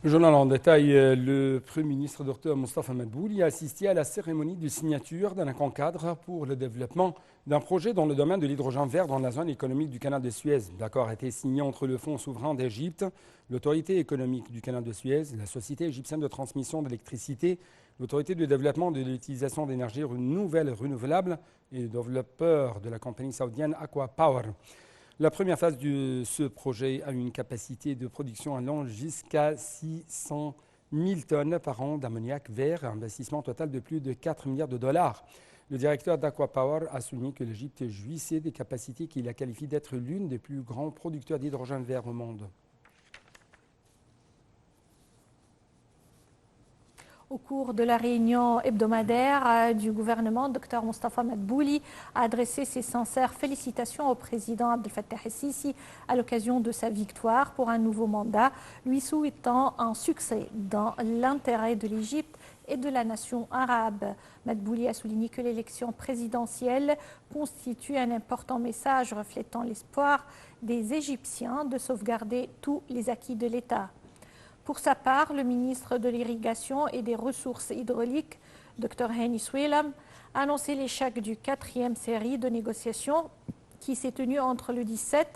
Le journal en détail, le Premier ministre Dr Moustapha Madbouli a assisté à la cérémonie de signature d'un accord cadre pour le développement d'un projet dans le domaine de l'hydrogène vert dans la zone économique du canal de Suez. L'accord a été signé entre le Fonds souverain d'Égypte, l'autorité économique du canal de Suez, la Société égyptienne de transmission d'électricité, l'autorité de développement de l'utilisation d'énergies renouvelables et le développeur de la compagnie saoudienne Aqua Power. La première phase de ce projet a une capacité de production allant jusqu'à 600 000 tonnes par an d'ammoniac vert, un investissement total de plus de 4 milliards de dollars. Le directeur d'Aquapower a souligné que l'Égypte jouissait des capacités qui la qualifient d'être l'une des plus grands producteurs d'hydrogène vert au monde. Au cours de la réunion hebdomadaire du gouvernement, Dr Moustapha Madbouli a adressé ses sincères félicitations au président Abdel Fattah el-Sisi à l'occasion de sa victoire pour un nouveau mandat, lui souhaitant un succès dans l'intérêt de l'Égypte et de la nation arabe. Madbouli a souligné que l'élection présidentielle constitue un important message reflétant l'espoir des Égyptiens de sauvegarder tous les acquis de l'État. Pour sa part, le ministre de l'Irrigation et des Ressources hydrauliques, Dr Hani Soueilam, a annoncé l'échec du 4e série de négociations qui s'est tenue entre le 17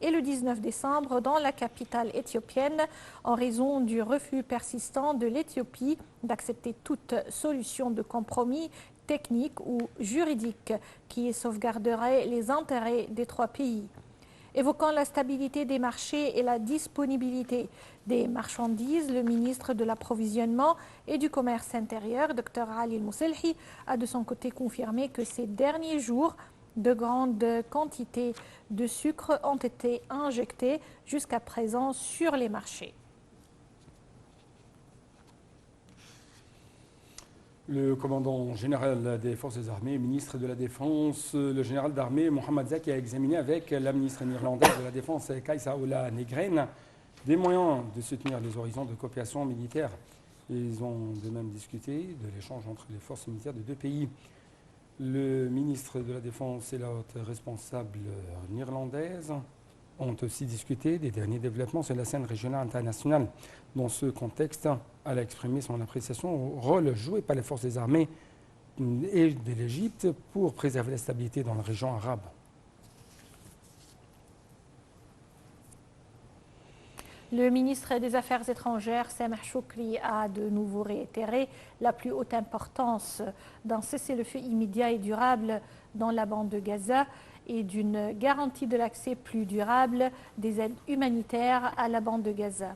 et le 19 décembre dans la capitale éthiopienne en raison du refus persistant de l'Éthiopie d'accepter toute solution de compromis technique ou juridique qui sauvegarderait les intérêts des trois pays. Évoquant la stabilité des marchés et la disponibilité des marchandises, le ministre de l'Approvisionnement et du Commerce intérieur, Dr Ali El-Mousselhi, a de son côté confirmé que ces derniers jours, de grandes quantités de sucre ont été injectées jusqu'à présent sur les marchés. Le commandant général des forces armées, ministre de la Défense, le général d'armée Mohamed Zaki a examiné avec la ministre néerlandaise de la Défense Kajsa Ola Negren des moyens de soutenir les horizons de coopération militaire. Ils ont de même discuté de l'échange entre les forces militaires de deux pays. Le ministre de la Défense et la haute responsable néerlandaise ont aussi discuté des derniers développements sur la scène régionale internationale. Dans ce contexte, elle a exprimé son appréciation au rôle joué par les forces des armées et de l'Égypte pour préserver la stabilité dans la région arabe. Le ministre des Affaires étrangères, Sameh Choukri, a de nouveau réitéré la plus haute importance d'un cessez-le-feu immédiat et durable dans la bande de Gaza et d'une garantie de l'accès plus durable des aides humanitaires à la bande de Gaza.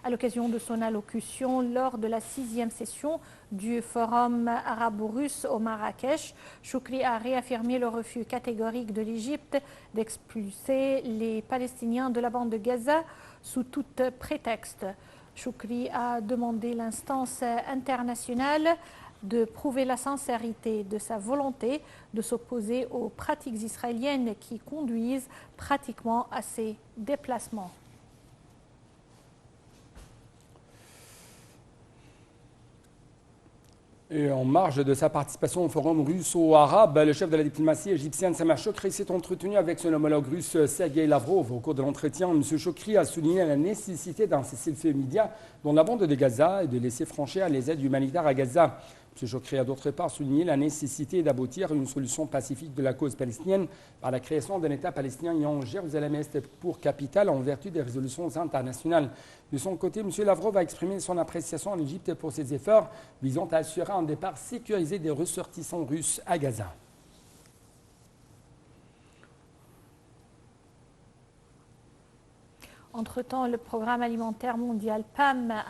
À l'occasion de son allocution lors de la 6e session du Forum arabo-russe au Marrakech, Choukri a réaffirmé le refus catégorique de l'Égypte d'expulser les Palestiniens de la bande de Gaza sous tout prétexte. Choukri a demandé l'instance internationale de prouver la sincérité de sa volonté de s'opposer aux pratiques israéliennes qui conduisent pratiquement à ces déplacements. Et en marge de sa participation au forum russo-arabe, le chef de la diplomatie égyptienne Sameh Choukri s'est entretenu avec son homologue russe Sergei Lavrov. Au cours de l'entretien, M. Choukri a souligné la nécessité d'un cessez-le-feu immédiat dans la bande de Gaza et de laisser franchir les aides humanitaires à Gaza. M. Choukri a d'autre part souligné la nécessité d'aboutir à une solution pacifique de la cause palestinienne par la création d'un État palestinien ayant Jérusalem-Est pour capitale en vertu des résolutions internationales. De son côté, M. Lavrov a exprimé son appréciation en Égypte pour ses efforts visant à assurer un départ sécurisé des ressortissants russes à Gaza. Entre-temps, le programme alimentaire mondial PAM